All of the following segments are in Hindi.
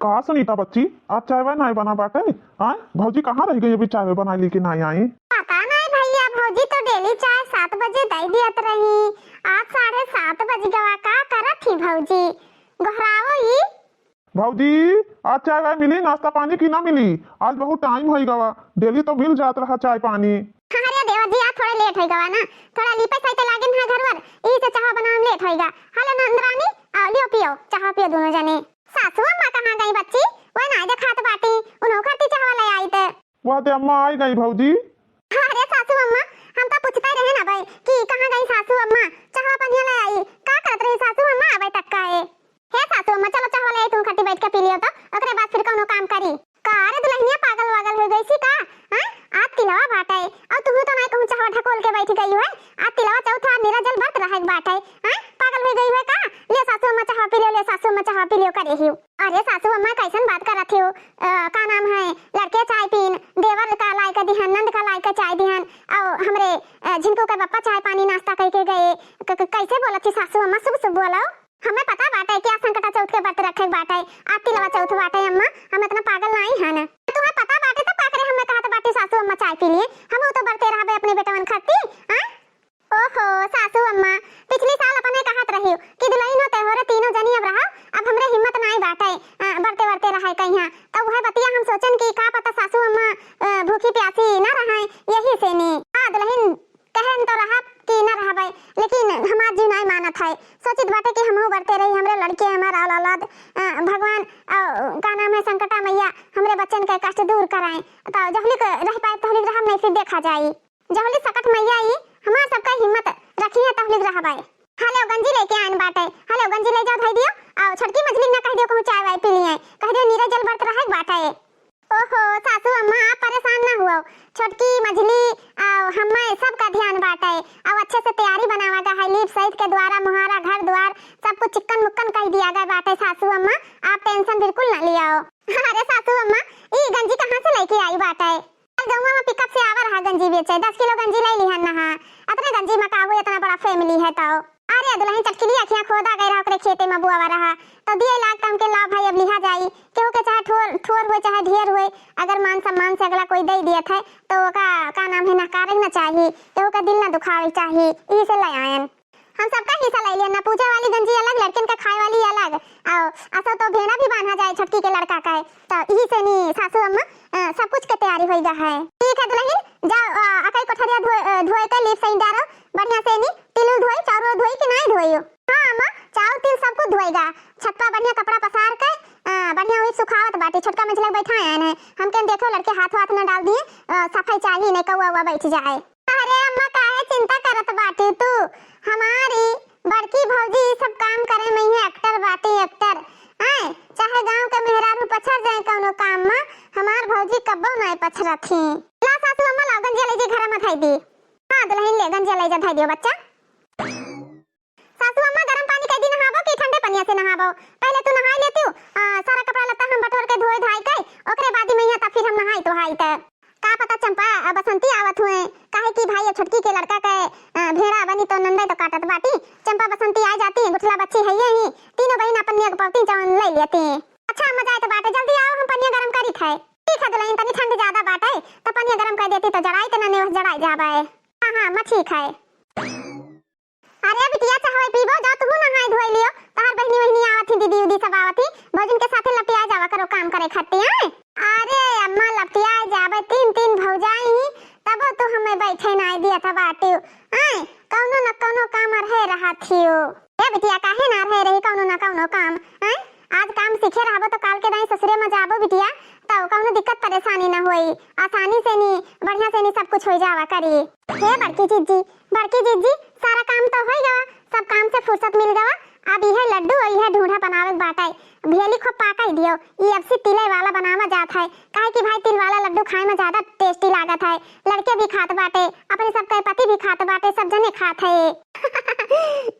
कहा सुनीता बच्ची, आज चाय वाय नहीं बना बाटे? आए भौजी कहाँ रह गई? अभी चाय वाय बना ली कि नहीं आई? पता नहीं भैया, भौजी तो डेली चाय 7 बजे दे दियत रही। आज 7:30 बज गवा। का करत थी भौजी? घरावो ही भौजी आज चाय वाय मिली, नाश्ता पानी की ना मिली? आज बहुत टाइम हो गवा, डेली तो मिल जात रहा चाय पानी। अरे देवा जी, आज थोड़ा लेट हो गवा ना, थोड़ा लिपे सही तो लागे ना घरवर, ई से चाह बनावे लेट होइगा। हेलो नंदरानी, आओ लियो पियो, चाह पियो दोनों जने। सासू अम्मा कहां गई बच्ची? वो ना देखत बाटी, उन्हों खाती चाह ले आई ते। वह दे अम्मा आई गई भौजी। अरे सासू अम्मा, हम तो पूछते रहे ना भाई कि कहां गई सासू अम्मा, चाह पानी ले आई। का करत रही सासू अम्मा अबे तक का है? हे सासू अम्मा, चलो चाह ले आई, तुम खट्टी बैठ के पी लियो तो ओकरे बाद फिर कोनो काम करी। का रे दुल्हनिया पागल वागल हो गई सी का? हां आज तिलवा बाटे और तू तो नहीं कहूं चाह ढकोल के बैठ गई है। आज तिलवा चौथा निराजल व्रत रहे बाटे। हां पागल हो गई है का? ले सासू अम्मा चाह पी लियो, ले सासू अम्मा चाह पी लियो करे ही। अरे सासू अम्मा कैसन बात करत हो? का नाम है, लड़के चाय पीन, देवर का लाई का दिहन, नंद का लाई का चाय दिहन, और हमरे जिनको के पप्पा चाय पानी नाश्ता करके गए। कैसे बोलत थी सासू अम्मा? शुभ शुभ बोलो। हमें पता बाटे क्या संकटा चौथ के व्रत रखे बाटे, आती लवा चौथ बाटे। अम्मा हम इतना पागल नहीं है ना, तुम्हें पता बाटे तो पाकरे हमें कहत बाटे सासू अम्मा चाय पी लिए। हम तो बरते रहबे अपने बेटवन खाती। हां ओहो सासू अम्मा, पिछले साल अपने कहत रही कि दुल्हन होते हो रे तीनों जनी अब रहा, अब हमरे हिम्मत नहीं बाटे बरते बरते रहे कहिया। तो वह बतिया हम सोचन कि का पता सासू अम्मा भूखी प्यासी ना रहे, यही से ने आ दुल्हन कहन तो रहा कि ना रहबे, लेकिन हमार जी नहीं मानत है। सोचित बाटे कि हमहु बरते रही, हमरे लड़के हमारा औलाद भगवान का नाम है संकटा मैया हमरे बच्चन के कष्ट दूर कराएं। तो जहली रह पाए तहली रहब नहीं, फिर देखा जाई। जहली सकट मैया आई हमार सबका हिम्मत रखिए तहली रहबे। हेलो गंजी लेके आन बाटे, हेलो गंजी ले जाओ धई दियो, और छोटकी मछली ना कह दियो कहूं चाय वाय पी लिए, कह दियो नीरजल व्रत रहे बाटे। ओहो सासू अम्मा, आप परेशान ना हुओ, छोटकी मछली हमें सबका ध्यान बाटे, और अच्छे से तैयारी बनावा गा है। लीप सहित के द्वारा मुहारा घर द्वार सब कुछ चिकन मुक्कन कह दिया गया बाटे। सासू अम्मा आप टेंशन बिल्कुल ना लियो। अरे सासू अम्मा, ई गंजी कहां से लेके आई बाटे? गौवा में पिकअप से आवा रहा गंजी बेचे, 10 किलो गंजी ले लिहन ना। अपने गंजी में काबू इतना बड़ा फैमिली है। तो अरे दुल्हन चटकिली अखियां खोदा गई रहा ओकरे खेते में बुआवा रहा, तो दिए लाख काम के लाभ है। अब लिहा जाई केहू के चाहे ठोर हो चाहे ढेर हो, अगर मान सम्मान से अगला कोई दे दियत है तो का नाम है नकारे ना चाहिए, केहू का दिल ना दुखावे चाहिए, इही से ले आयन। हम सबका हिस्सा ले लिया ना, पूजा वाली गंजी अलग, लड़कन का खाए वाली अलग, और ऐसा तो भेड़ा भी बांधा जाए छटकी के लड़का का है। तो यही से नी सासू अम्मा सब कुछ के तैयारी होई गा है। ठीक है दुल्हन जाओ, अकई कोठरिया धोए के लीप सही डारो बढ़िया से नी, तिल धोई चाउर धोई कि नहीं धोई? हां अम्मा चाउर तिल सब कुछ धोएगा, छत्ता बढ़िया कपड़ा पसार के बढ़िया हुई सुखावत बाटी। छोटका मछली बैठा है ना, हमके देखो लड़के हाथ हाथ न डाल दिए, सफाई चाहिए नहीं कौवा बैठ जाए। अरे अम्मा काहे चिंता करत बाटी तू? हमारी बड़की भौजी सब काम करे में ही एक्टर बाटी, एक्टर आए चाहे गांव के मेहरारू पछड़ जाए कोनो काम में, हमार भौजी कब्बो नहीं पछड़थी। ला सासू अम्मा ला गंजी ले जी घर में थाई दी। हां दुल्हन ले गंजी ले जा थाई दियो बच्चा। सासू अम्मा गरम पानी के दी नहाबो कि ठंडे पानी से नहाबो? पहले तू नहाई लेती, सारा कपड़ा लत्ता हम बटोर के धोए धाई के ओकरे बाद में यहाँ तब फिर हम नहाई तो हाई त का पता चंपा बसंती आवत हुए, काहे की भाई छोटकी के लड़का के भेड़ा बनी तो नंदे तो काटत बाटी। चंपा बसंती आ जाती, गुठला बच्ची है ही, तीनों बहन अपन नेक पौती जवन ले लेती। अच्छा मजा आए तो बाटे, जल्दी आओ हम पनिया गरम करी खाए। ठीक है दुल्हन, तनी ठंड ज्यादा बाटे तो पनिया गरम कर देती तो जड़ाई त न जड़ाई जाबे। हां हां मछली खाए। अरे बिटिया चाहवे पीबो, जा तू नहाई धोई लियो, तहार बहनी वहनी आवत थी, दीदी उदी सब आवत थी, भौजन के साथे लपिया जावा करो काम करे खाती है। अरे अम्मा लपिया जाबे, तीन भौजाई ही तब तो हमें बैठे नहीं दिया था बाटी। आए कौनो न कौनो काम रहे रहा थियो। ए बिटिया काहे ना रहे रही कौनो न कौनो काम? आए आज काम सीखे रहबो तो काल के दाई ससुरे में जाबो बिटिया, तो कौनो दिक्कत परेशानी ना होई, आसानी से नी बढ़िया से नी सब कुछ हो जावा करी। हे बड़की जीजी सारा काम तो होई गवा, सब काम से फुर्सत मिल गवा। अब यह लड्डू और यह ढूंढा बनावे बाटे, भेली खूब पाका दियो, ये अब से तिले वाला बनावा जात है, काहे कि भाई तिल वाला लड्डू खाए में ज्यादा टेस्टी लागत है। लड़के भी खात बाटे, अपने सबके पति भी खात बाटे, सब जने खात है।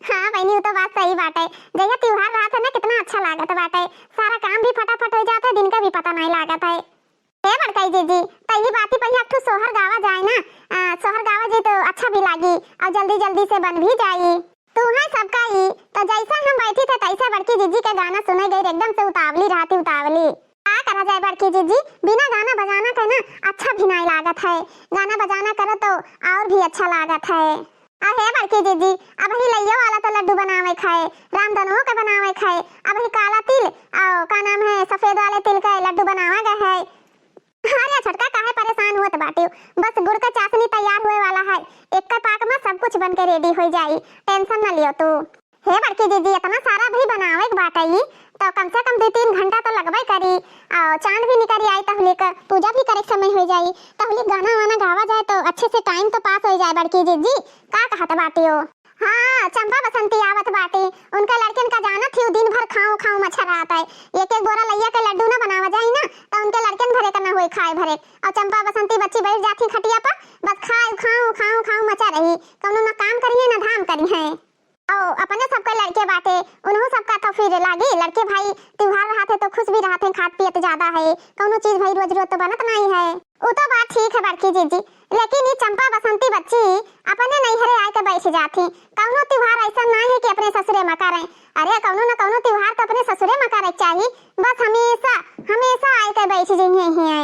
हां बहनी तो बात सही बाटे, जैसे त्योहार रात है ना कितना अच्छा लागत बाटे, सारा काम भी फटाफट हो जाता है, दिन का भी पता नहीं लागत है। हे बड़काई जीजी पहली बात ही पहले अब तो सोहर गावा जाए ना, सोहर गावा जी तो अच्छा भी लागी और जल्दी जल्दी से बन भी जाई। तू है सबका ही तो जैसा हम बैठी थे तैसा बड़की जीजी का गाना सुने गई एकदम से उतावली रहती उतावली। क्या करा जाए बड़की जीजी, बिना गाना बजाना के ना अच्छा भी नहीं लागत है, गाना बजाना करो तो और भी अच्छा लागत है। अहे बड़की जीजी अब ही लइयो वाला तो लड्डू बनावे खाए, रामधनुओं का बनावे खाए, अब ही काला तिल और का नाम है सफेद वाले तिल का लड्डू बनावा गया है। अरे छोटका काहे परेशान होत बाटी, बस गुड़ का चाशनी तैयार हुए वाला है, एक का पाक में सब कुछ बन के रेडी हो जाई, टेंशन न लियो तू। हे बड़की दीदी इतना सारा भी बनावे के बाटई तो कम से कम 2-3 घंटा तो लगबे करी, और चांद भी निकल आई तहले का पूजा भी करे समय हो जाई, तहले गाना वाना गावा जाए तो अच्छे से टाइम तो पास हो जाए। बड़की दीदी का कहत बाटी हो? हाँ चंपा बसंती आवत बाटी, उनका लड़कन का जाना थी दिन भर खाऊं खाऊं मच्छर आता है, एक एक बोरा लैया के लड्डू ना बनावा जाए ना तो उनके लड़कन भरे करना होई खाए भरे, और चंपा बसंती बच्ची बैठ जाती खटिया पर बस खाए खाऊं खाऊं खाऊं मचा रही, कौनो ना काम करिए ना धाम करी है। ओ अपने सबके लड़के बाटे उन्हों सबका तो फिर लागी लड़के भाई त्योहार रहते तो खुश भी रहते, खात पियत ज्यादा है, कौनो चीज भाई रोज रोज तो बनत नहीं है, वो तो बात ठीक है बड़की जीजी, लेकिन ये चंपा बसंती बच्ची अपने नैहरे आके बैठ जाती, कौनो त्योहार ऐसा नहीं है कि अपने ससुरे में करें, अरे कौनो ना कौनो त्योहार तो अपने ससुरे में करे चाहिए, बस हमेशा हमेशा आके बैठ जाइए है।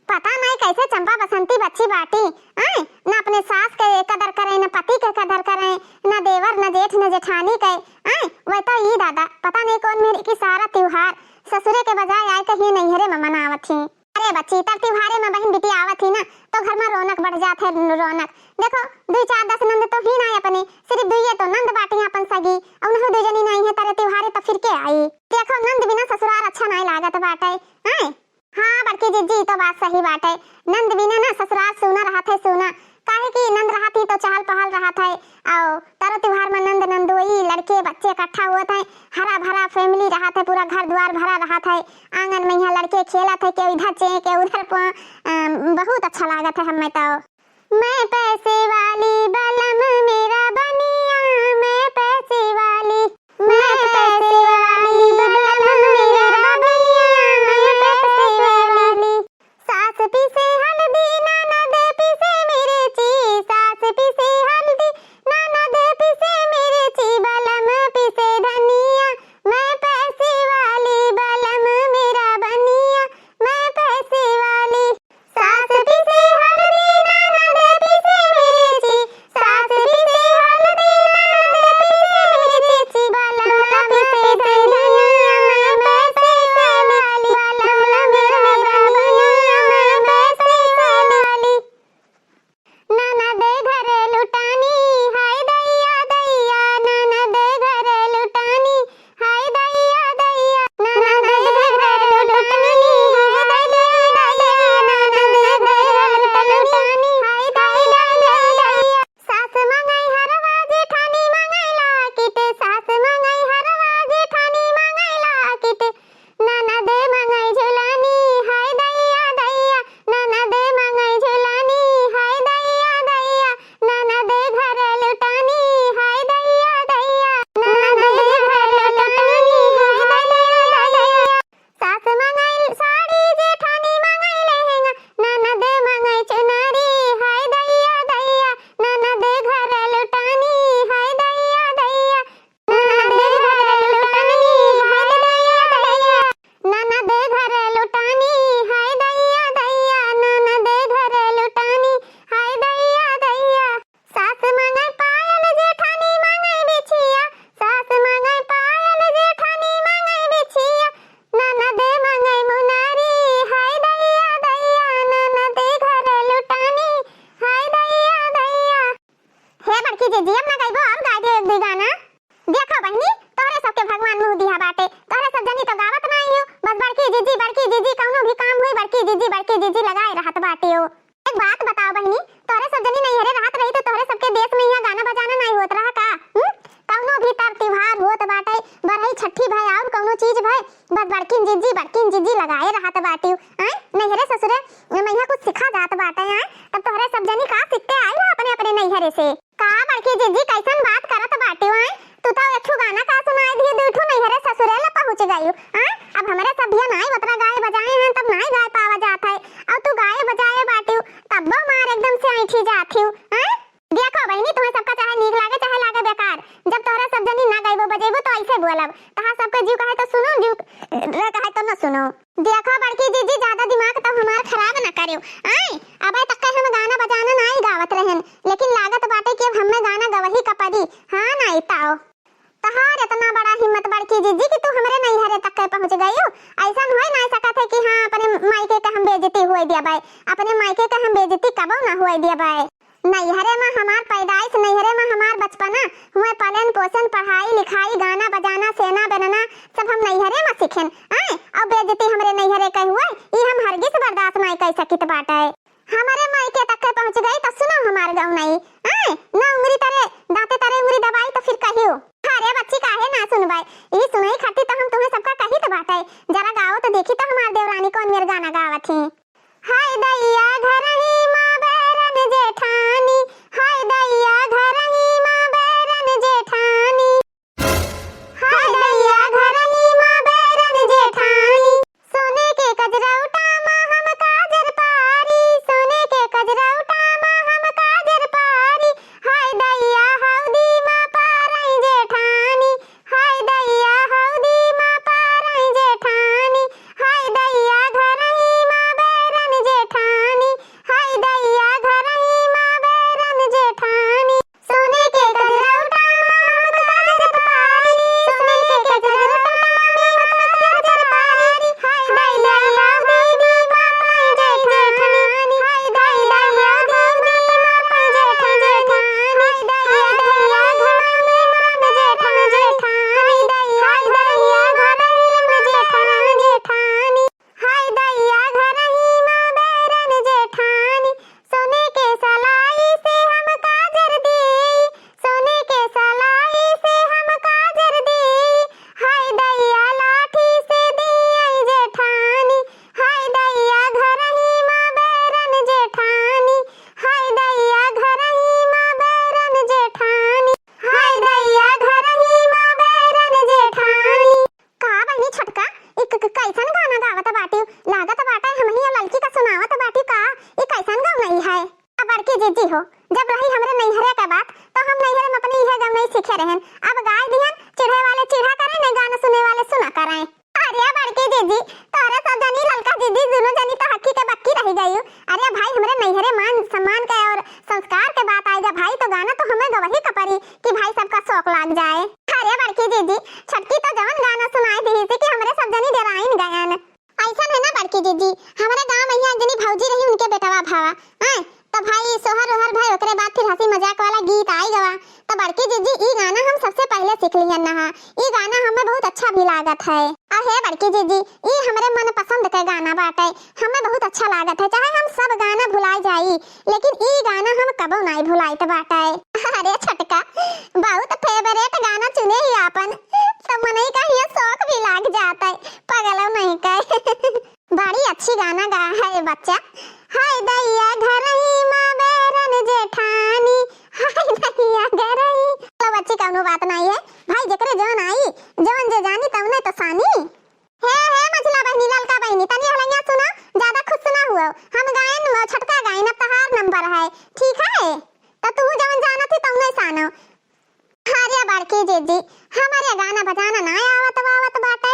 पता नहीं कैसे चंपा बसंती बच्ची बाटी आए ना अपने सास के कदर करे, न पति के कदर करे, न देवर न जेठ न जेठानी के आए, वह तो ये दादा पता नहीं कौन मेरी की सारा त्योहार ससुरे के बजाय आए कहीं नैहरे में मनावत थी। अरे बच्ची तब त्योहारे में बहन बिटी आवत थी ना तो घर में रौनक बढ़ जात है, रौनक देखो 2-4-10 नंद तो ही नहीं अपने, सिर्फ दुइये तो नंद बाटी अपन सगी, और उन्हों दो जनी नहीं है तारे त्योहारे तो फिर के आई, देखो नंद बिना ससुराल अच्छा नहीं लागत बाटे आए। हाँ बड़की जीजी तो बात सही बात है, नंद बिना ना ससुराल सूना रहत है सूना, काहे कि नंद रहती तो चहल पहल रहत है, और तारो त्योहार में नंद नंदोई लड़के बच्चे इकट्ठा होत है, हरा भरा फैमिली रहत है, पूरा घर द्वार भरा रहत है, आंगन में यहाँ लड़के खेलत है, के इधर चे के उधर, बहुत अच्छा लागत है हमें तो। मैं पैसे वाली बलम मेरा बनिया, मैं पैसे वाली, मैं पैसे वाली बलम मेरा बनिया, मैं पैसे वाली, सास पीसे हल्दी ननद पीसे मिर्ची, सास पीसे हल्दी ननद पीसे मिर्ची, बलम पीसे धनिया, मैं पैसे वाली बलम मेरा बनिया, मैं पैसे वाली, सास पीसे हल्दी ननद पीसे मिर्ची, सास पीसे हल्दी ननद पीसे मिर्ची, बलम पीसे धनिया, मैं पैसे वाली, बलम मेरा बनिया, मैं पैसे वाली, ननद घर लुटानी हाय दैया दैया, ननद घर लुटानी हाय दैया दैया, ननद घर लुटानी हाय दैया दैया, ननद घर लुटानी हाय दैया दैया, सास मंगाई हरवा जेठानी मंगाई लाकिट, सास मंगाई हरवा जेठानी मंगाई लाकिट, ननद मंगाई झुलानी हाय दैया दैया, ननद मंगाई झुलानी हाय दैया दैया, ननद घर लुटानी हाय दैया दैया, ननद घर लुटानी हाय दैया दैया, सास मंगाई साड़ी जेठानी मंगाई लहंगा, ननद मंगाई चुनरी हाय दैया दैया, ननद घर लुटानी हाय दैया दैया, ननद घर लुटानी हाय दैया दैया, ननद घर लुटानी हाय दैया दैया, ननद घर लुटानी हाय दैया दैया, सास मंगाई पायल जेठानी मंगाई बिछिया, सास मंगाई पायल जेठानी मंगाई बिछिया, ननद मंगाई मुनारी हाय दैया दैया, ननद घर लुटानी हाय दैया दैया। हे बड़की जीजी अब ना गाइबो, अब गा दे एक दो गाना, देखो बहनी तोरे सबके भगवान मुंह दिया बाटे, तोरे सब जनी तो गावत नहीं हो, बस बड़की जीजी कौनो भी काम हुई बड़की जीजी लगाए रहत बाटे हो। एक बात बताओ बहनी, तोरे सब जनी नैहरे रहत रही तो तोरे सबके देश में यहाँ गाना बजाना नहीं होत रहा का? कौनो भी तर त्योहार होत बाटे, बरही छठी भाई और कौनो चीज भाई, बस बड़की जीजी लगाए रहत बाटे हैं, नैहरे ससुरे में यहाँ कुछ सिखा जात बाटे हैं, तब तोरे सब जनी का सीखते आई हो अपने अपने नैहरे से का? बड़की जीजी कैसन बात करत बाटे हैं, तू तो एक गाना का सुनाई दिए, दूठू नैहरे ससुरे ला पहुंच गई हैं, अब हमारे सभ्य नहीं उतना गाए बजाए हैं तब नहीं गाए पावा जाता है, अब तू गाए बजाए बाटी तब मार एकदम से ऐठी जाती हैं। देखो बहनी तुम्हें सबका चाहे नीक लागे चाहे लागे जनी ना गाइबो बजेबो तो ऐसे बोलब तहां सबके जीव कहे तो सुनो जीव कहे तो न सुनो। देखो बड़की जीजी ज्यादा दिमाग तो हमार खराब ना करियो। आए अबे तक हम गाना बजाना नहीं गावत रहन लेकिन लागत बाटे कि अब हमें गाना गवही का पड़ी। हां नहीं ताओ तहार इतना बड़ा हिम्मत बड़की जीजी कि तू हमरे नैहरे तक पहुंच गई हो। ऐसा होई ना सकत है कि हां अपने मायके का हम बेइज्जती होई दिया भाई अपने मायके का हम बेइज्जती कबो ना होई दिया भाई। नैहरे में हमार पैदाइश नैहरे में हमार बचपना हुए पालन पोषण पढ़ाई लिखाई गाना बजाना सेना बनना सब हम नैहरे में सीखेन। आए अब बेइज्जती हमरे नैहरे कह हुए ई हम हरगिज बर्दाश्त नहीं कर सकित बाटे। हमारे मायके तक पहुंच गई तो सुनो हमार गाँव नहीं। आए ना उंगली तरे दांते तरे उंगली दबाई तो फिर कहियो अरे बच्ची काहे ना सुनबाई ई सुनई खाती तो हम तुम्हें सबका कही तो बाटे जरा गाओ तो देखी तो हमार देवरानी कौन मेर गाना गावत है। हाय दैया घर ही मां बैरन जेठानी हाय दैया घर ही मां बैरन जेठानी हाय दैया घर ही मां बैरन जेठानी सोने के कजरौटा मां हम काजर पारी सोने के कजरौटा मां हम काजर पारी हाय दैया हौदी मां पारई जेठानी हाय दैया हौदी मां पारई जेठानी हाय दैया घर ही मां बैरन जेठानी हाय दैया घर ही मां बैरन जेठानी सोने के कजरौटा मां हम काजर पारी सोने के कजरौटा मां हम काजर पारी हाय दैया हौदी मां पारई जेठानी हाय दैया हौदी मां पारई जेठानी हाय दैया घर में जेठानी हाय दैया घर में जेठानी हाय दैया घर ही मां बैरन जेठानी सोने के सलाई से हम काजर दी सोने के सलाई से हम काजर दी हाय दैया लाठी से दी जेठानी हाय दैया घर ही मां बैरन जेठानी हाय दैया घर ही मां बैरन जेठानी हाय दैया घर ही मां बैरन जेठानी। का बहनी छटका एक कैसन गाना गावत बाटी लागत बाटे हम ही लड़की का सुनावत बाटी का ये कैसन गाँव नहीं है। अब बड़की जीजी हो जब रही हमरे नैहरे का बात तो हम नैहरे में अपने यह गाँव नहीं सीखे रहन अब गाय दिहन चिढ़े वाले चिढ़ा करे न गाना सुने वाले सुना कराए। अरे बड़की जीजी तोरे सब जनी ललका जीजी दोनों जनी तो हक्की के बक्की रह गई। अरे भाई हमरे नैहरे मान सम्मान के और संस्कार के बात आएगा भाई तो गाना तो हमें गवही का परी कि भाई सबका शौक लाग जाए। अरे बड़की जीजी छटकी तो जवन गाना सुनाई दी थी कि हमरे सब जनी डेराइन गयन ऐसा है ना बड़की जीजी हमारे गांव में यहाँ जनी भौजी रही उनके बेटवा भावा हैं तो भाई सोहर ओहर भाई ओकरे बाद फिर हंसी मजाक वाला गीत आई गवा तो बड़की जीजी ई गाना हम सबसे पहले सीख लियन ना ई गाना हमें बहुत अच्छा भी लागत है। अहे बड़की जीजी ई हमरे मन पसंद के गाना बाटे हमें बहुत अच्छा लागत है चाहे हम सब गाना भुलाई जाई लेकिन ई गाना हम कबो नहीं भुलाइत बाटे। अरे छटका बहुत फेवरेट गाना चुने ही आपन तो मनई का ये शौक भी लाग जाता है पगलो नहीं कहे बड़ी अच्छी गाना गा है बच्चा। हाय दैया घर ही मां बैरन जेठानी हाय दैया घर ही तो बच्ची कौनो बात नहीं है भाई जकरे जौन आई जौन जे जानी तवने तो सानी हे मछला बहनी ललका बहनी तनी हलैया सुनो ज्यादा खुश ना हुओ हम गायन छटका गायन अब तहार नंबर है ठीक है तो तू जौन जाना थी तवने सानो। अरे बड़की जीजी हमारे गाना बजाना ना आवत बाटे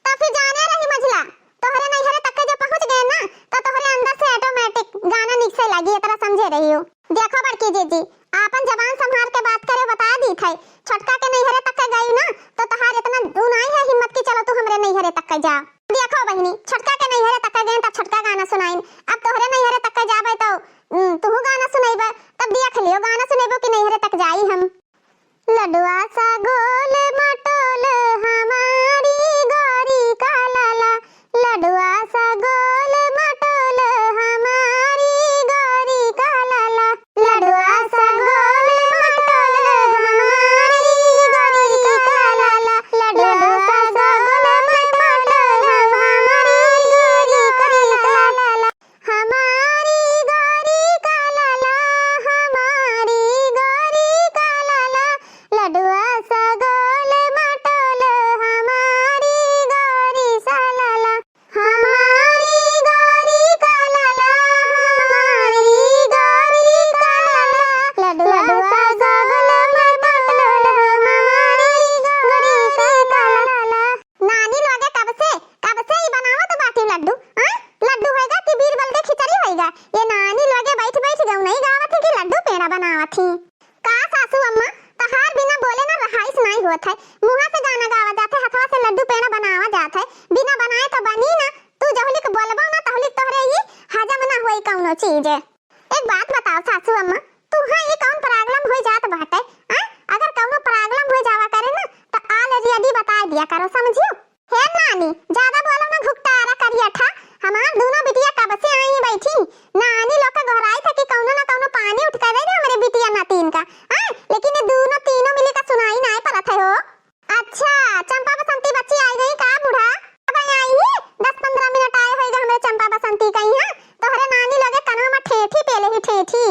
तो फिर जाने रही मझला तोहरे नैहरे तक जब पहुंच गए ना तो तोहरे अंदर से ऑटोमेटिक गाना निक से लगी तरह समझे रही हो। देखो बड़की जीजी आपन जबान संभाल के बात करे बता दी थे छटका के नैहरे तक गई ना तो तहार इतना उनाई है हिम्मत की चलो तू हमरे नैहरे तक जा। देखो बहनी छटका के नैहरे तक गए तब छटका गाना सुनाइन अब तोहरे नैहरे तक जाबे तो तू गाना सुनाइबे तब देख लियो गाना सुनेबो कि नैहरे तक जाई हम। लडुआ सा गोल मटोल हमारी गौरी का लाला लडुआ सा गोल मटोल हमारी गौरी का लाला लडुआ सा गोल मटोल हमारी गौरी का लाला लडुआ सा गोल मटोल हमारी गौरी का लाला हमारी गौरी का लाला हमारी गौरी का लाला लडुआ सा गोल मटोल हमारी सासू अम्मा तू हाँ ये कौन प्रॉब्लम हो जात बाटे अगर कौनो प्रॉब्लम हो जावा करे ना तो ऑलरेडी बता दिया करो समझियो। हे नानी ज्यादा बोलो ना घुकता आरा करिया था हमार दोनों बिटिया कब से आई बैठी नानी लोग का घर आई था कि कौनो ना कौनो पानी उठ कर दे हमारे बिटिया ना तीन का लेकिन ये दोनों तीनों मिले का सुनाई ना पड़ा था हो। अच्छा चंपा बसंती बच्ची आई गई का बूढ़ा अब आई 10-15 मिनट आए होएगा हमारे चंपा बसंती का यहाँ तोहरे नानी लगे कन्हा में ठेठी पहले ही ठेठी।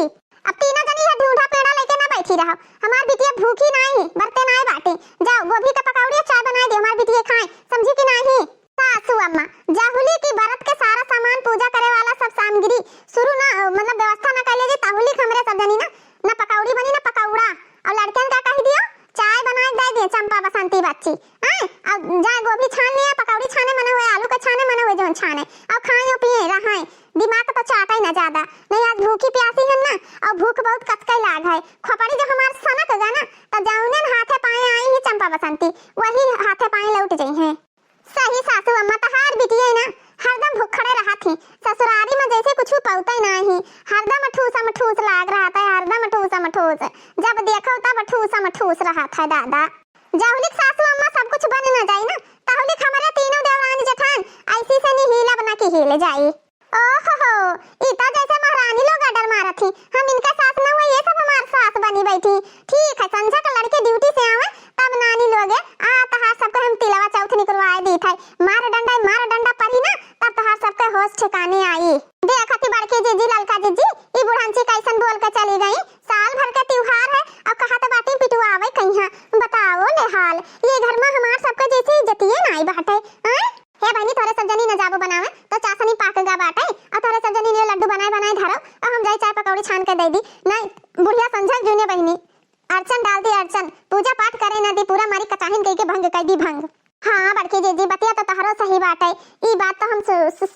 अब तीनों जनी है ढूंढा पेड़ा लेके ना बैठी रहो हमार बिटिया भूखी नहीं बरते नहीं बाटे जाओ गोभी का पकौड़ी चाय बना दे हमार बिटिया खाए समझी कि नहीं। सासू अम्मा जाहुली की व्रत के सारा सामान पूजा करे वाला सब सामग्री शुरू ना मतलब व्यवस्था ना कर लेगी ताहुली हमरे सब जनी ना पकौड़ी बनी ना पकौड़ा और लड़कन का कह दियो चाय बना दे दे चंपा बसंती बच्ची अब जा गोभी छान लिया पकौड़ी छाने मना हुए आलू का छाने मना हुए जोन छाने और खाए पिए रहाए दिमाग तो चाटा ही ना ज्यादा नहीं आज भूखी प्यासी है ना और भूख बहुत कचकई लाग है खोपड़ी जो हमार सनक होगा ना तो जाऊने हाथे पाए आई ही चंपा बसंती वही हाथे पाए लौट गई है। सही सासू अम्मा तो हार बिटिया ना हरदम भूखड़े रहा थी ससुरारी में जैसे कुछ पौता ही नहीं हरदम ठूस लाग रहा था हरदम ठूस जब देखो तब ठूस रहा था दादा। जाहुलिक सासू अम्मा सब कुछ बन न जाए ना ताहुलिक हमारे तीनों देवरानी जेठान ऐसी से नहीं हीला बना के हिले जाए। ओहो इता जैसे महारानी लोग आर्डर मारा थी हम इनका सास ना हुआ ये सब हमारे सास बनी बैठी ठीक है संझा का लड़के ड्यूटी से आवे तब नानी लोग तहार सबको हम तिलवा चौथ निकलवाए दी थे मार डंडा पड़ी ना तब तहार सबके होश ठिकाने आई देखती बड़की जीजी ललका जीजी ई बुढ़ांची कैसन बोल के चली गई साल भर का त्योहार है और कहा तो बाटी पिटवावे कहिया बताओ ले हाल ये घर में हमार सबके जैसी इज्जतिए नहीं बाटे हे बहनी तोरे सब जनी न जाबो बनावे तो चासनी पाक गा बाटे और तोरे सब जनी ने लड्डू बनाए धरो और हम जाई चाय पकौड़ी छान के दे दी नहीं बुढ़िया समझा जूने बहनी अर्चन डाल दी अर्चन पूजा पाठ करे ना दी पूरा मारी कचाहिन कह के भंग कर दी भंग। हाँ बड़की जीजी बतिया तो तहरो सही बात है ई बात तो हम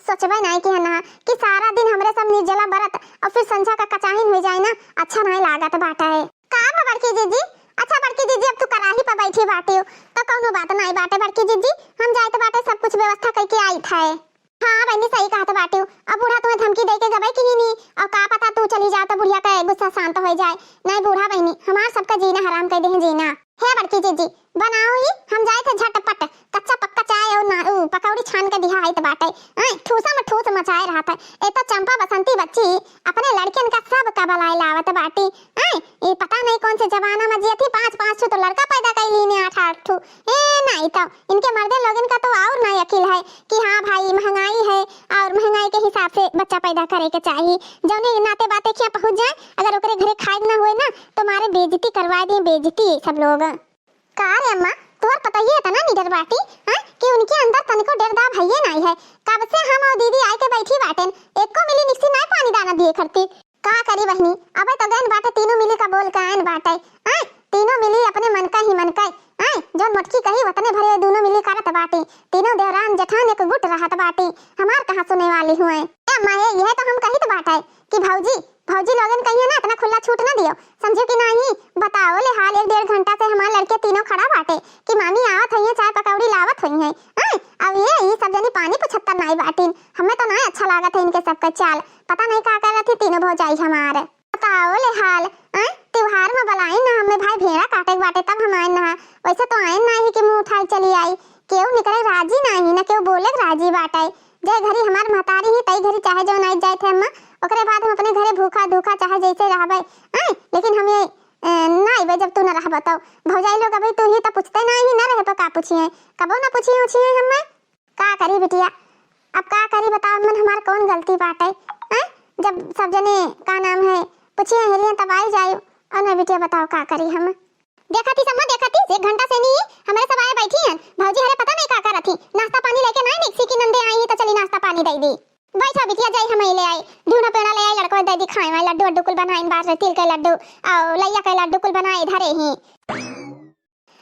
सोचबे नहीं कि है ना कि सारा दिन हमरे सब निर्जला बरत और फिर संझा का कचाहिन हो जाए ना अच्छा नहीं लागत बाटा है का बड़की जीजी। अच्छा बड़की जीजी अब तू कराही पर बैठी बाटे हो तो कौनो बात नहीं बाटे बड़की जीजी हम जाए तो बाटे सब कुछ व्यवस्था करके आई था। हाँ बहनी सही कहा तो बाटे अब बूढ़ा तुम्हें धमकी दे के गबे कि नहीं और का पता तू चली जा तो बुढ़िया का गुस्सा शांत हो जाए नहीं बूढ़ा बहनी हमार सबका जीना हराम कर दे जीना। हे बड़की जीजी बनाओ ही हम जाए थे झटपट कच्चा पक्का चाय और पकौड़ी छान के दिया है तो बाटे ठूसा में ठूस मचाए रहा था ए तो चंपा बसंती बच्ची अपने लड़कियन का सब का बलाई लावत बाटी ये पता नहीं कौन से जमाना में जिया थी 5-5 तो लड़का पैदा कर ली ने 8-8 ठू नहीं तो इनके मर्दे लोगन का तो और नहीं अकिल है कि हाँ भाई महंगाई है और महंगाई के हिसाब से बच्चा पैदा करे के चाहिए जौने नाते बातें क्या पहुंच जाए अगर ओकरे घरे खाए ना हुए ना तो मारे बेइज्जती करवा दिए बेइज्जती सब लोग का रे अम्मा तोर पता ही है ना निडर बाटी कि उनके अंदर तनिको डर दा भइए नहीं है कब से हम और दीदी आए के बैठी बाटेन एको मिली निक्सी नहीं पानी दाना दिए करती का करी बहनी अबे तो गन बाटे तीनों मिली का बोल का आन बाटे तीनों मिली अपने मन का ही मन का जो मटकी कही वतने भरे दोनों मिली करत बाटी तीनों देवरान जेठान एक गुट रहत बाटी हमार कहां सुने वाली हुए अम्मा ये तो हम कही तो बाटे कि भौजी लोगन कहिए ना इतना खुला छूट ना दियो समझो कि नहीं बताओ ले हाल 1-1.5 घंटा से हमारे लड़के तीनों खड़ा बाटे कि मामी आवत है चाय पकौड़ी लावत हुई है अब ये सब जनी पानी 75 नहीं बाटीन हमें तो नहीं अच्छा लागत है इनके सबका चाल पता नहीं क्या कर रही थी तीनों भौजाई हमारे बताओ ले हाल त्योहार में बुलाई ना हमें भाई भेड़ा काटे बाटे तब हम आए ना वैसे तो आए ना ही कि मुंह उठाई चली आई केहू निकले राजी नहीं ना केहू बोले राजी बाटे जे घरी हमार महतारी ही तई घरी चाहे जो नहीं जाए थे अम्मा ओकरे बाद हम अपने घरे भूखा धूखा चाहे जैसे रहबे लेकिन हम ये नहीं बे जब तू न रह बताओ भौजाई लोग अभी तू ही तो पूछते नहीं ना रहे पर का पूछिए कबो ना पूछिए हमें का करी बिटिया अब का करी बताओ मन हमार कौन गलती बाटे जब सब जने का नाम है पूछिए हेरिया तब आई जाए और ना बिटिया बताओ का करी हम देखती सम्मा देखती 1 घंटा से नहीं हमारे सब आए बैठी हैं भौजी हरे पता नहीं का कर रही नाश्ता पानी लेके नहीं निक्सी की नंदे आई तो चली नाश्ता पानी दे दी बैठा बिटिया जाई हम ले आई ढूंढा पेड़ा ले आई लड़को दे दी खाए वाला लड्डू अड्डू कुल बनाए बाहर से तिल के लड्डू और लैया के लड्डू कुल बनाए धरे ही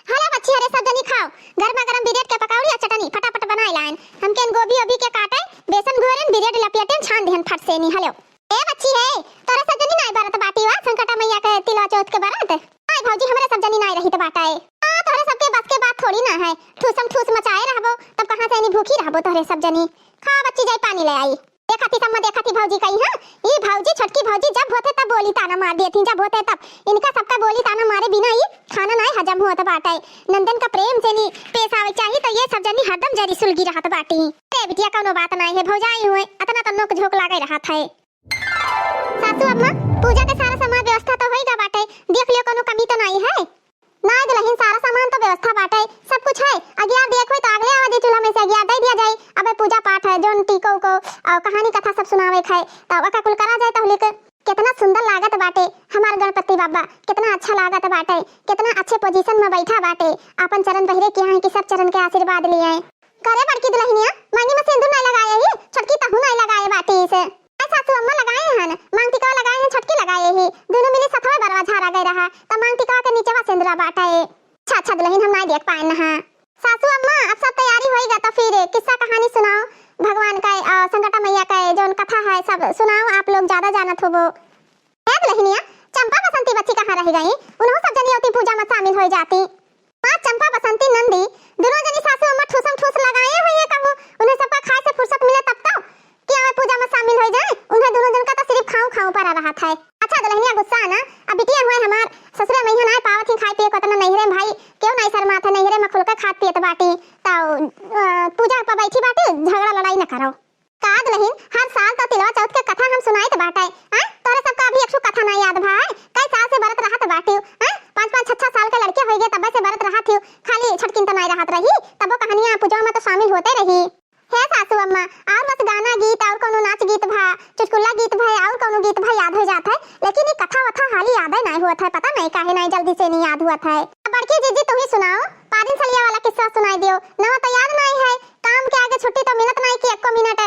हला बच्ची हरे सब जनी खाओ गरमा गरम बिरेड के पकौड़ी और चटनी फटाफट बनाए लाइन हमके गोभी ओभी के काटे बेसन घोरन बिरेड लपेटन छान देहन फट से नहीं हलो ए बच्ची है तोरा सब जनी नहीं बारत बाटी वा संकटा मैया के तिला चौथ के बारात आई भौजी हमरे सब जनी नहीं रही तो बाटा है तोरे सबके बस के बात थोड़ी ना है ठूसम ठूस मचाए रहबो तब कहां से नहीं भूखी रहबो तोरे सब जनी खा बच्ची जाई पानी ले आई देखा थी सम्मा, देखा थी भौजी कही। हाँ, ये भौजी छोटकी भौजी जब होते तब बोली ताना मार दिए थी, जब होते तब इनका सबका बोली ताना मारे बिना ही खाना नहीं हजम होता बाटे। नंदन का प्रेम से नहीं पेश आवे चाहिए तो ये सब जनी हरदम जरी सुलगी रहत बाटी। अरे बिटिया कोनो बात नहीं है, भौजाई हुए अतना तो नोक झोंक लागे रहा था। सासू अम्मा, पूजा के सारा सामान व्यवस्था तो होईगा बाटे, देख लियो कोनो कमी तो नहीं है। ना दुल्हन, सारा सामान तो व्यवस्था बाटे, सब कुछ है। अगियार देखो तो अगले आवाज चूल्हा में से अगियार दे दिया जाए। अब पूजा पाठ है जोन टीको को और कहानी कथा सब सुनावे है तब का कुल करा जाए। तो लेकर कितना सुंदर लागत बाटे हमार गणपति बाबा, कितना अच्छा लागत बाटे, कितना अच्छे पोजीशन में बैठा बाटे। अपन चरण बहिरे के यहाँ की सब चरण के आशीर्वाद लिए करे। बड़की दुल्हनिया मांगी में सिंदूर नहीं लगाए ही, छोटकी तहु नहीं लगाए बाटी से। सासू अम्मा लगाए हन, मांग टिका लगाए हैं, छोटकी लगाए ही, दोनों मिले सथवे बरवा झारा गए रहा तब मांग टिका के नीचे सिंदूरा बाटा है। अच्छा अच्छा दुल्हन हम नहीं देख पाए ना। सासू अम्मा अब सब तैयारी होएगा तो फिर किस्सा कहानी सुनाओ भगवान का, संकटा मैया का जोन कथा है सब सुनाओ, आप लोग ज्यादा जानत होबो। है दुल्हनिया, चंपा बसंती बच्ची कहाँ रह गई? उन्हों सब जनी होती पूजा में शामिल हो जाती। मां चंपा बसंती नंदी दोनों जनी सासू अम्मा ठूसम ठूस लगाए हुए है कहूं, उन्हें सबका खाए से फुर्सत मिले तब तो कि आवे पूजा में शामिल हो जाए। उन्हें दोनों जन का तो सिर्फ खाऊं खाऊं पर रहा था। अच्छा दुल्हनिया गुस्सा ना, अब बिटिया हुए हमार ससुरे में नहीं पावत ही खाए पिए को तना नहिरे भाई क्यों नहीं शर्मा था, नहिरे में खुलकर खात पियत बाटी तो पूजा पर बैठी बाटी, झगड़ा लड़ाई न करो। का दुल्हन, हर साल तो तिलवा चौथ के कथा हम सुनाइत बाटे। हां, तोरे सबका अभी एक कथा नहीं याद भाई? कई साल से व्रत रहत बाटी। हां, 5-5 6-6 साल के लड़के होई गए तब से व्रत रहत थी, खाली छटकिन तो नहीं रहत रही, तब वो कहानियां पूजा में तो शामिल होते रही। हे सासू अम्मा, और बस गाना गीत और कोनो नाच गीत भा, चुटकुला गीत भा और कोनो गीत भा याद हो जाता है, लेकिन ये कथा वथा हाली याद नहीं हुआ था। पता नहीं काहे नहीं जल्दी से नहीं याद हुआ था। बड़की जीजी तुम ही सुनाओ, पारिन सलिया वाला किस्सा सुनाई दियो। नवा तो याद नहीं है, काम के आगे छुट्टी तो मिलत नहीं कि एको मिनट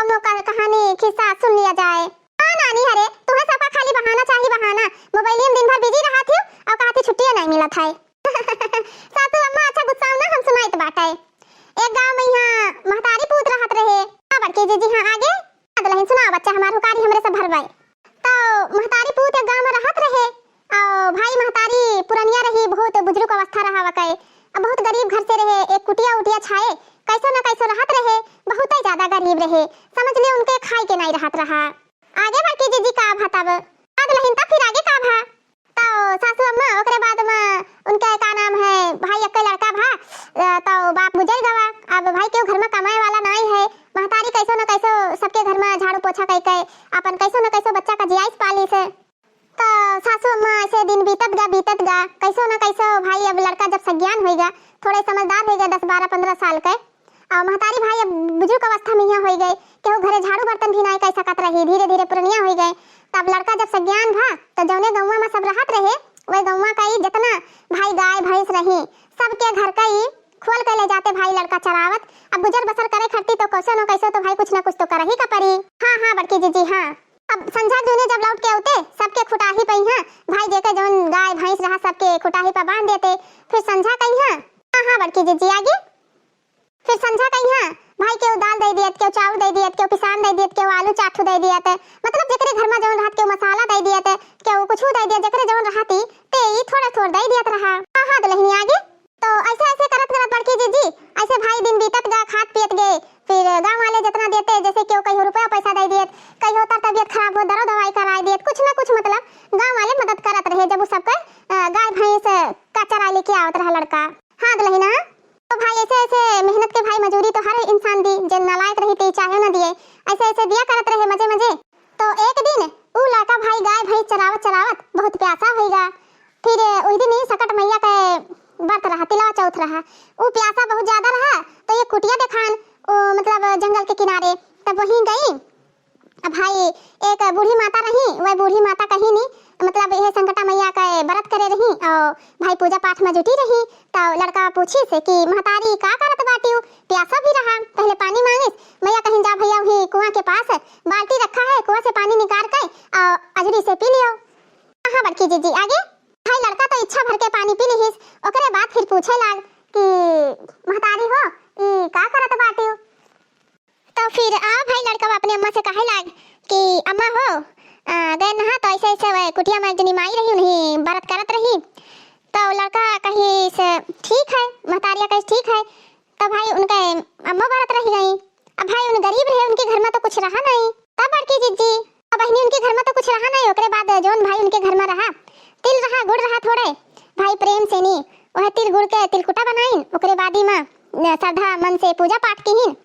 कोनो कहानी किस्सा सुन लिया जाए। हां नानी, अरे तुम्हें सबका खाली बहाना चाहिए, बहाना। मोबाइल में दिन भर बिजी रहा थी और कहती छुट्टी नहीं मिलत है। सासू अम्मा अच्छा गुस्सा ना हम सुनाइत बाटे। एक गांव में यहाँ महतारी पूत रहत रहे। बड़की जीजी हाँ आगे दुल्हन सुनाओ, बच्चा हमार हुकारी हमरे से भरवाए। तो महतारी पूत एक गांव में रहत रहे और भाई महतारी पुरनिया रही, बहुत बुजुर्ग अवस्था रहा वकई, अब बहुत गरीब घर से रहे, एक कुटिया उटिया छाए कैसो न कैसो रहत रहे, बहुत ही ज्यादा गरीब रहे, समझ ले उनके खाए के नहीं रहत रहा। आगे बड़की जीजी का भा तब दुल्हन तब फिर आगे का भा तो सासू अम्मा ओकरे बाद में उनका का नाम है भाई एक लड़का भा तो बाप गुजर गवा। अब भाई के घर में कमाए वाला नहीं है, महतारी कैसो न कैसो सबके घर में झाड़ू पोछा कई अपन कैसो न कैसो बच्चा का जियाइस पाली से। तो सासू अम्मा ऐसे दिन बीतत गा कैसो न कैसो भाई अब लड़का जब सज्ञान होएगा, थोड़े समझदार होएगा 10-12-15 साल के, और महतारी भाई अब बुजुर्ग अवस्था में यहाँ हो गए, केहू घरे झाड़ू बर्तन भी नहीं कैसा कत रही, धीरे धीरे पुरनिया हो गए। तब लड़का जब सज्ञान भा तो जौने गौवा में सब रहत रहे वही गौवा का ही जितना भाई गाय भैंस रही सबके घर का ही खोल के ले जाते भाई लड़का चरावत। अब गुजर बसर करे खट्टी तो कैसे न कैसे तो भाई कुछ न कुछ तो कर ही का परी। हाँ बड़की जीजी हाँ, अब संझा जूने जब लौट के आते सबके खुटाही पे यहाँ भाई जेके जौन गाय भैंस रहा सबके खुटाही पे बांध देते। फिर संझा कहीं हाँ बड़की जीजी आगे फिर संझा कहीं भाई के दाल दे दियत, के चावल दे दियत, के पिसान दे दियत, के आलू चाठू दे दियत, मतलब जेकरे घर में जौन रहत के मसाला दे दियत, के कुछ दे दियत, जेकरे जौन रहती ते ई थोड़ा दे दियत रहा। हाँ दुल्हनी आगे तो ऐसे करत बड़की जीजी ऐसे भाई दिन बीतत गा, खात पियत गए। फिर गांव वाले जितना देते, जैसे केहू कहीं रुपया पैसा दे दियत, कहीं होता तबियत खराब हो दरो दवाई कराई दियत, कुछ ना कुछ मतलब गांव वाले मदद करत रहे जब वो सबका गाय भैंस का चरा लेके आवत रहा लड़का। हाँ दुल्हना तो भाई ऐसे मेहनत के भाई मजूरी तो हर इंसान दी, जो नालायक रही थी चाहे न दिए, ऐसे दिया करत रहे मजे। तो एक दिन वो लड़का भाई गाय भैंस चरावत बहुत प्यासा होएगा। फिर उस दिन ही सकट मैया के व्रत रहा, तिलवा चौथ रहा, वो प्यासा बहुत ज्यादा रहा तो ये कुटिया देखान मतलब जंगल के किनारे, तब वहीं गई। अब भाई एक बूढ़ी माता रही, वह बूढ़ी माता कहीं नहीं मतलब यह संकटा मैया का व्रत करे रही और भाई पूजा पाठ में जुटी रही। तो लड़का पूछी से कि महतारी का करत बाटी, प्यासा भी रहा, पहले पानी मांगिस, मैया कहीं जा भैया वही कुआं के पास बाल्टी रखा है, कुआं से पानी निकाल के और अजरी से पी लियो। हाँ बड़की जीजी आगे भाई लड़का तो इच्छा भर के पानी पी लिहिस। ओकरे बाद फिर पूछे लाग कि महतारी हो ई का करत बाटी। तो फिर भाई लड़का अपने अम्मा से कहे लाग कि अम्मा हो गए नहा तो ऐसे कुटिया में जनी माई रही नहीं व्रत करत रही। तो लड़का कही से ठीक है, महतारिया कही ठीक है। तो भाई उनके अम्मा व्रत रही गई। अब भाई उन गरीब रहे, उनके घर में तो कुछ रहा नहीं। तब बड़की जीजी अब बहनी उनके घर में तो कुछ रहा नहीं। ओकरे बाद जोन भाई उनके घर में रहा, तिल रहा, गुड़ रहा थोड़े, भाई प्रेम से नी वह तिल गुड़ के तिलकुटा बनाइन। ओकरे बादी में श्रद्धा मन से पूजा पाठ कीहिन।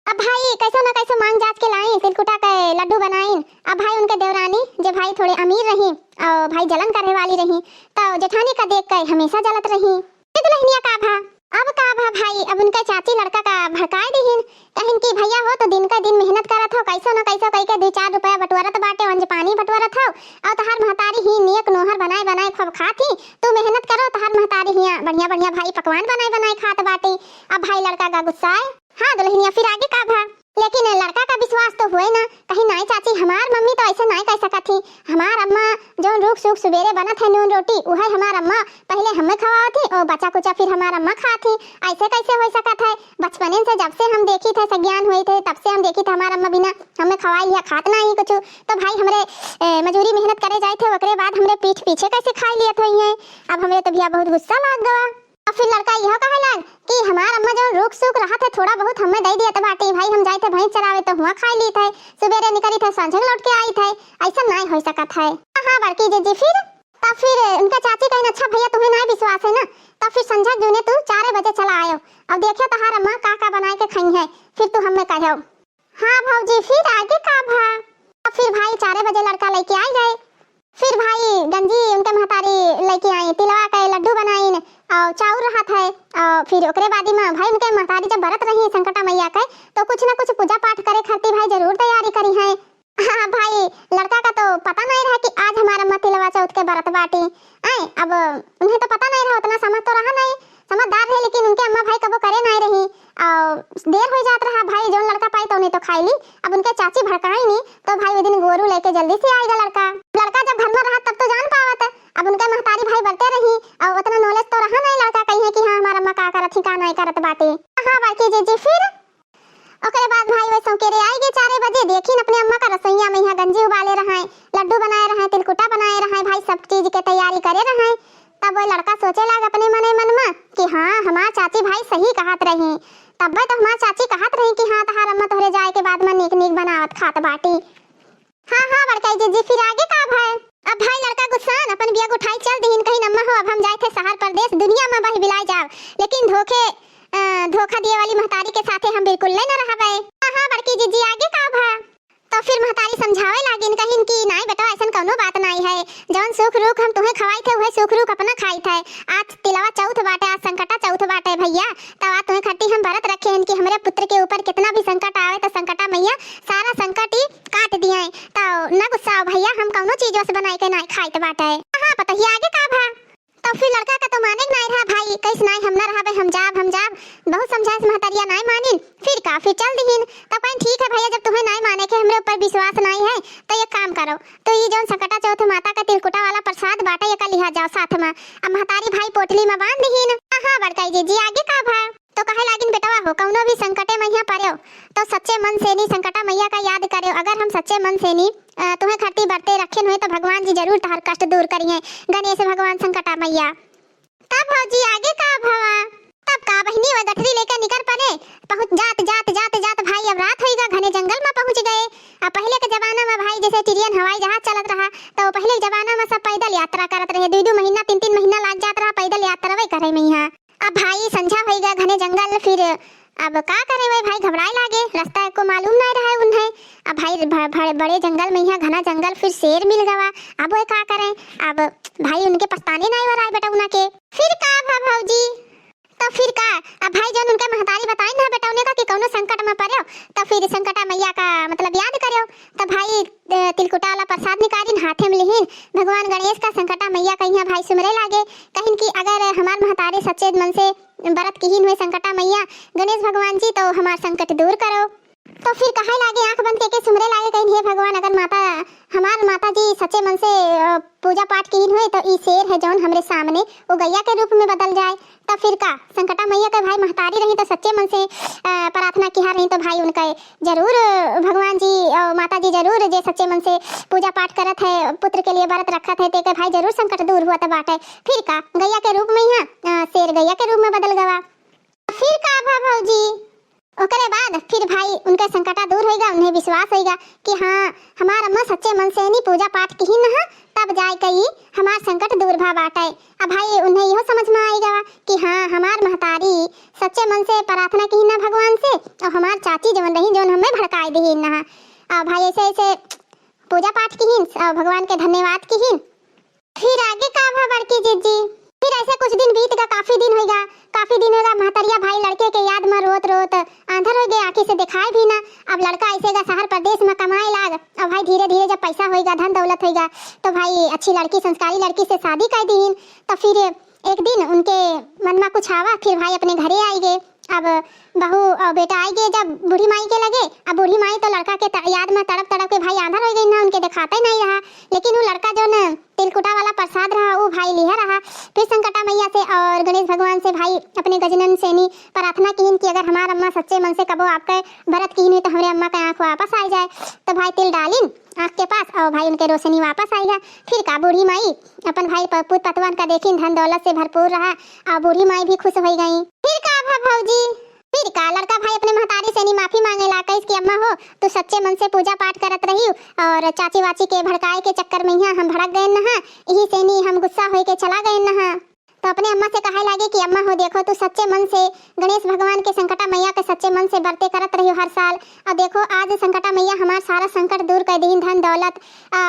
अब भाई कैसो ना कैसो मांग जांच के लाई, तिलकुटा के लड्डू बनाइन। अब भाई उनके देवरानी जो भाई थोड़े अमीर रही और भाई जलन करे वाली रही, तो जेठानी का देख कर हमेशा जलत रही। दुल्हनिया का भा अब का भा भाई अब उनके चाची लड़का का भड़काए दीहिन, कहिन कि भैया हो तो दिन का दिन मेहनत करत हो, कैसो ना कैसो कई के 2-4 रुपया बटवारत बाटे, वंज पानी बटवारत हो, और तहार महतारी ही नियक नोहर बनाए बनाए खूब खाती। तू मेहनत करो, तहार महतारी हिया बढ़िया बढ़िया भाई पकवान बनाए बनाए खात बाटे। अब भाई लड़का का गुस्सा है। हाँ दुल्हनिया फिर आगे का भा, लेकिन लड़का का विश्वास तो हुए ना, कहीं नहीं चाची हमार मम्मी तो ऐसे नहीं कह सकत थी। हमार अम्मा जो रुख सुख सुबेरे बनत है नून रोटी उहे हमार अम्मा पहले हमें खवाती और बचा कुचा फिर हमार अम्मा खाती। ऐसे कैसे हो सकत है? बचपने से जब से हम देखी थे सज्ञान हुए थे तब से हम देखी थे हमार अम्मा बिना हमें खवाई या खात नहीं कुछ। तो भाई हमरे मजूरी मेहनत करे जाए थे, ओकरे बाद हमरे पीठ पीछे कैसे खाई लिया थे। अब हमें तो भैया बहुत गुस्सा लग गया। अब फिर लड़का यह कहे लग कि हमार अम्मा जो रुक सुक रहा थे थोड़ा बहुत हमें दे दिया बाटे, भाई हम जाए थे भैंस चरावे तो हुआ खाई ली थे, सुबेरे निकली थे सांझ लौट के आई थे, ऐसा नहीं हो सकत है। हाँ बड़की जीजी फिर तब फिर उनका चाची कहीं अच्छा भैया तुम्हें नहीं विश्वास है ना, तब फिर संझा जूने तू 4 बजे चला आयो, अब देखियो तहार अम्मा का बनाए के खाई है, फिर तू हमें कहो। हाँ भौजी फिर आगे का भा अब फिर भाई 4 बजे लड़का लेके आ गए। फिर भाई गंजी उनके महतारी लेके आई, तिलवा के लड्डू बनाइन और चाउर रहा था। और फिर ओकरे बादी में भाई उनके महतारी जब व्रत रही संकटा मैया के तो कुछ ना कुछ पूजा पाठ करे खातिर भाई जरूर तैयारी करी है। हाँ भाई लड़का का तो पता नहीं रहा कि आज हमारा अम्मा तिलवा चौथ के व्रत बाटी आए। अब उन्हें तो पता नहीं रहा, उतना समझ तो रहा नहीं, समझदार है, लेकिन उनके अम्मा भाई कबो करे नहीं रही और देर हो जात रहा। भाई जो लड़का पाई तो उन्हें तो खाई ली। अब उनके चाची भड़काई नहीं तो भाई वो दिन गोरू लेके जल्दी से आएगा लड़का। जब घर में रहा तब तो जान पावत, अब उनके महतारी भाई बढ़ते रही और उतना नॉलेज तो रहा नहीं लड़का कहीं है कि हाँ हमारा अम्मा का करत थी का नहीं करत बाटे। हाँ बाकी जीजी फिर ओकरे बाद भाई वैसे केरे आई गए 4 बजे, देखिन अपने अम्मा का रसोईया में यहाँ गंजी उबाले रहा है, लड्डू बनाए रहा है, तिलकुटा बनाए रहा है, भाई सब चीज के तैयारी करे रहा है। तब वो लड़का सोचे लगा अपने मन में कि हाँ हमार चाची भाई सही कहत रही। तब तो हमार चाची कहत रही कि हाँ तहार अम्मा तोहरे जाए के बाद में नीक नीक बनावत खात बाटी। हाँ हाँ बड़का जीजी फिर आगे का भाई अब भाई लड़का गुस्सान अपन बिया उठाई चल दीन कहीं अम्मा हो अब हम जाए थे शहर परदेश दुनिया में बही बिलाए जाओ, लेकिन धोखा दिए वाली महतारी के साथे हम बिल्कुल नहीं न रहबे। हाँ बड़की जीजी आगे का भा तो फिर महतारी समझावे लागिन कहिन कि नहीं बेटा ऐसा कोनो बात नहीं है, जौन सुख रुख हम तुम्हें खवाई थे वह सुख रुख अपना खाई थे। आज तिलवा चौथ बाटे, आज संकटा चौथ बाटे भैया, तब आज तुम्हें खट्टी हम व्रत रखे हैं कि हमारे पुत्र के ऊपर कितना भी संकट आवे तो संकटा मैया सारा संकट ही काट दिए तो न गुस्सा भैया, हम कौनो चीजों से बनाई के नहीं खाई बाटे। हाँ पता ही आगे का भा तो फिर लड़का का तो माने नहीं रहा भाई, कैस नहीं हम ना रहा हम जाब बहुत समझाए महतारिया नहीं मानिन। फिर का फिर चल दीन तब कहीं ठीक है भैया, जब तुम्हें नहीं माने के हमरे ऊपर विश्वास नहीं है तो ये काम करो, तो ये जो संकटा चौथ माता का तिलकुटा वाला प्रसाद बाटा ये का लिहा जाओ साथ में, अब महतारी भाई पोटली में बांध दीन। हाँ बड़का जीजी आगे का भा तो कहे लागिन बेटवा हो कौनो भी संकटे मैया पड़ो तो सच्चे मन से नी संकटा मैया का याद करो। अगर हम सच्चे मन से नी तुम्हें खट्टी बरते रखे हुए तो भगवान जी जरूर तहर कष्ट दूर करिए, गणेश भगवान संकटा मैया। तब भौजी आगे का भवा तब का बहनी व गठरी लेकर निकल पड़े, पहुंच जात भाई अब रात होएगा, घने जंगल में पहुंच गए। पहले के जमाना में भाई जैसे ट्रेन हवाई जहाज चलत रहा तो पहले जमाना में सब पैदल यात्रा करत रहे, 2-2 महीना 3-3 महीना लग जात रहा पैदल यात्रा वही करे में यहाँ। अब भाई संझा होएगा घने जंगल, फिर अब का करे भाई घबराए लागे, रास्ता को मालूम नहीं रहा उन्हें। अब भाई बड़े जंगल में यहाँ घना जंगल, फिर शेर मिल गवा, अब वो का करें, अब भाई उनके पछताने नहीं हो रहा है बेटा उना के। फिर का भौजी तो फिर का अब भाई जो उनके महतारी बताई ना बेटा उन्हें का कि कौनो संकट में पड़ो तो फिर संकटा मैया का मतलब याद करो, तो भाई तिलकुटा वाला प्रसाद निकालिन हाथे में लिहिन, भगवान गणेश का संकटा मैया का यहाँ भाई सुमरे लागे, कहिन कि अगर हमार महतारी सच्चे मन से व्रत कीहिन हुए संकटा मैया गणेश भगवान जी तो हमार संकट दूर करो। तो फिर कहे लागे आंख बंद करके सुमरे लागे कहीं हे भगवान अगर हमार माता जी सच्चे मन से पूजा पाठ कीहिन हुए तो ई शेर है जौन हमरे सामने वो गैया के रूप में बदल जाए। तो फिर का संकटा मैया के भाई महतारी रही तो सच्चे मन से प्रार्थना किया रही तो भाई उनका जरूर भगवान जी और माता जी जरूर जे सच्चे मन से पूजा पाठ करत है पुत्र के लिए व्रत रखत है ते भाई जरूर संकट दूर हुआ तो बाटे। फिर का गैया के रूप में यहाँ शेर गैया के रूप में बदल गवा। फिर का भौजी ओकरे बाद बाद फिर भाई उनका संकटा दूर होगा, उन्हें विश्वास होगा कि हाँ हमार अम्मा सच्चे मन से नहीं पूजा पाठ की ही न, तब जाए कई हमार संकट दूर भा बाटे। अब भाई उन्हें यह समझ में आएगा कि हाँ हमार महतारी सच्चे मन से प्रार्थना की न भगवान से, और हमार चाची जवन रही जो हमें भड़काई दी न। भाई ऐसे ऐसे पूजा पाठ की और भगवान के धन्यवाद की। फिर आगे का भा बड़की जीजी, फिर ऐसे कुछ दिन बीत गया, काफी दिन होगा महतरिया भाई लड़के के याद में रोत रोत आंधर हो गए, आंखी से दिखाए भी ना। अब लड़का ऐसेगा शहर प्रदेश में कमाए लाग। अब भाई धीरे धीरे जब पैसा होगा, धन दौलत होगा, तो भाई अच्छी लड़की संस्कारी लड़की से शादी कर दी। तो फिर एक दिन उनके मन में कुछ आवा, फिर भाई अपने घरे आई गए। अब बहू और बेटा आई गए जब बूढ़ी माई के लगे। अब बूढ़ी माई तो लड़का के याद में तड़प तड़प के भाई आंधर हो गई ना, उनके दिखाता ही नहीं रहा। लेकिन वो लड़का जो न तिलकुटा वाला प्रसाद रहा वो भाई लिया रहा। फिर संकटा मैया से और गणेश भगवान से भाई अपने गजनन सेनी प्रार्थना की कि अगर हमार अम्मा सच्चे मन से कबो आपके भरत की हुई तो हमारे अम्मा का आँख वापस आ जाए। तो भाई तिल डालिन आँख के पास और भाई उनके रोशनी वापस आई है। फिर का बूढ़ी माई अपन भाई पुत पतवान का देखी धन दौलत से भरपूर रहा और बूढ़ी माई भी खुश हो गई। फिर का भौजी, फिर का लड़का भाई अपने महतारी से नहीं माफी मांगे ला इसकी अम्मा हो तो सच्चे मन से पूजा पाठ करत रही और चाची वाची के भड़काए के चक्कर में यहाँ हम भड़क गए नहा, यही से नहीं हम गुस्सा हो के चला गए नहा। तो अपने अम्मा से कहे लागे कि अम्मा हो देखो तू सच्चे मन से गणेश भगवान के संकटा मैया के सच्चे मन से बरते करत रही हो हर साल, और देखो आज संकटा मैया हमारा सारा संकट दूर कर दी, धन दौलत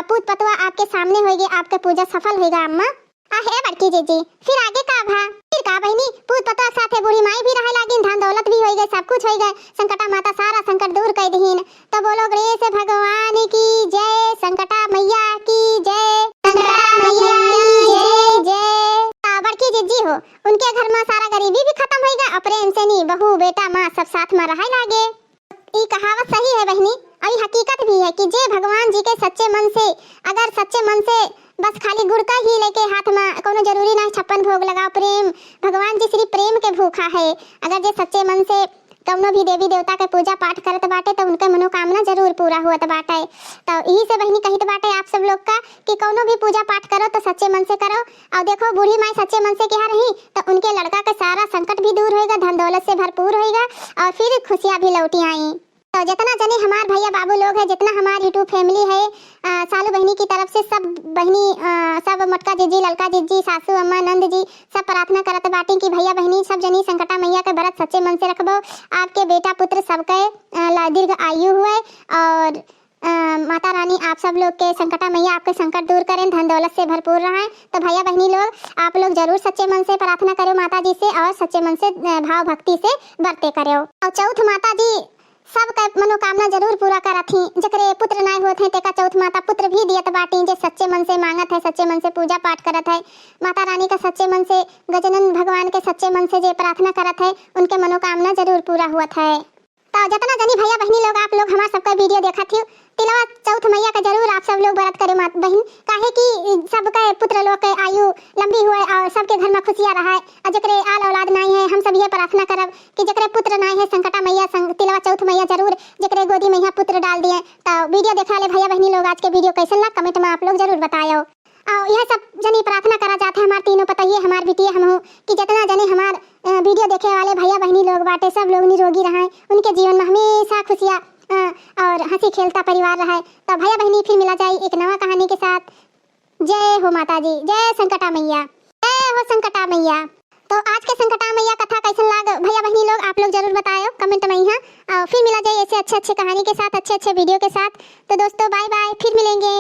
पूत पतवा आपके सामने होगी, आपके पूजा सफल होगा अम्मा। है बड़की जीजी। फिर आगे का भा, फिर का बहनी पूत पतवा साथे बूढ़ी माई भी रहे लागिन, धन दौलत भी हो गए, सब कुछ हो गए, संकटा माता सारा संकट दूर कर दीन। तो बोलो गणेश भगवान की जय, संकटा मैया की जय, संकटा मैया की जय जय। बड़की जीजी हो उनके घर में सारा गरीबी भी खत्म हो गया, प्रेम से नहीं बहू बेटा माँ सब साथ में रहे लागे। ये कहावत सही है बहनी, और हकीकत भी है कि जे भगवान जी के सच्चे मन से, अगर सच्चे मन से बस खाली गुड़ का ही लेके हाथ में कोनो जरूरी ना 56 भोग लगाओ, प्रेम भगवान जी सिर्फ प्रेम के भूखा है। अगर जे सच्चे मन से कौनो भी देवी देवता के पूजा पाठ करत बाटे तो उनके मनोकामना जरूर पूरा होत बाटे। तो यही से बहनी कहित बाटे आप सब लोग का कि कौनो भी पूजा पाठ करो तो सच्चे मन से करो। और देखो बूढ़ी माई सच्चे मन से क्या रही तो उनके लड़का का सारा संकट भी दूर होगा, धन दौलत से भरपूर होगा और फिर खुशियां भी लौटी आई। तो जितना जने हमारे भैया बाबू लोग हैं, जितना हमारी यूट्यूब फैमिली है, सालू बहनी की तरफ से सब बहनी सब मटका जीजी, ललका जीजी, सासू अम्मा, नंद जी सब प्रार्थना करत बाटी कि भैया बहनी सब जनी संकटा मैया के व्रत सच्चे मन से रखबो, आपके बेटा पुत्र सबके दीर्घ आयु हुए और माता रानी आप सब लोग के संकटा मैया आपके संकट दूर करें, धन दौलत से भरपूर रहें। तो भैया बहनी लोग आप लोग जरूर सच्चे मन से प्रार्थना करो माता जी से और सच्चे मन से भाव भक्ति से बरते करो। और चौथ माता जी सबका मनोकामना जरूर पूरा करथी, जकरे पुत्र नहीं होते हैं तेका चौथ माता पुत्र भी दियत बाटी, जे सच्चे मन से मांगत है, सच्चे मन से पूजा पाठ करत है, माता रानी का सच्चे मन से, गजानन भगवान के सच्चे मन से जे प्रार्थना करत है उनके मनोकामना जरूर पूरा हुआ है। तो जितना जनी भैया बहनी लोग आप लोग हमारा सबका वीडियो देखा थी, तिलवा चौथ मैया का जरूर आप सब लोग व्रत करे माता बहन, काहे कि सबके पुत्र लोग के आयु लंबी हुए और सबके घर में खुशियां रहे। और जकरे आल औलाद नहीं है हम सब ये प्रार्थना करब कि जकरे पुत्र नहीं है संकटा मैया तिलवा चौथ मैया जरूर जकरे गोदी में यहाँ पुत्र डाल दिए। तो वीडियो देखा ले भैया बहनी लोग, आज के वीडियो कैसे लगा कमेंट में आप लोग जरूर बताओ। और यह सब जनी प्रार्थना करा जाते हैं हमारे तीनों पता ही हमारे बिटिया हम हो कि जितना जने हमारे वीडियो देखे वाले भैया बहनी लोग बाटे सब लोग निरोगी रहें, उनके जीवन में हमेशा खुशियाँ और हंसी खेलता परिवार रहे। तो भैया बहनी फिर मिला जाए एक नवा कहानी के साथ। जय हो माता जी, जय संकटा मैया, जय हो संकटा मैया। तो आज के संकटा मैया कथा कैसे लगा भैया बहनी लोग आप लोग जरूर बताओ कमेंट में यहाँ। फिर मिला जाए ऐसे अच्छे अच्छे कहानी के साथ, अच्छे अच्छे वीडियो के साथ। तो दोस्तों बाय बाय, फिर मिलेंगे।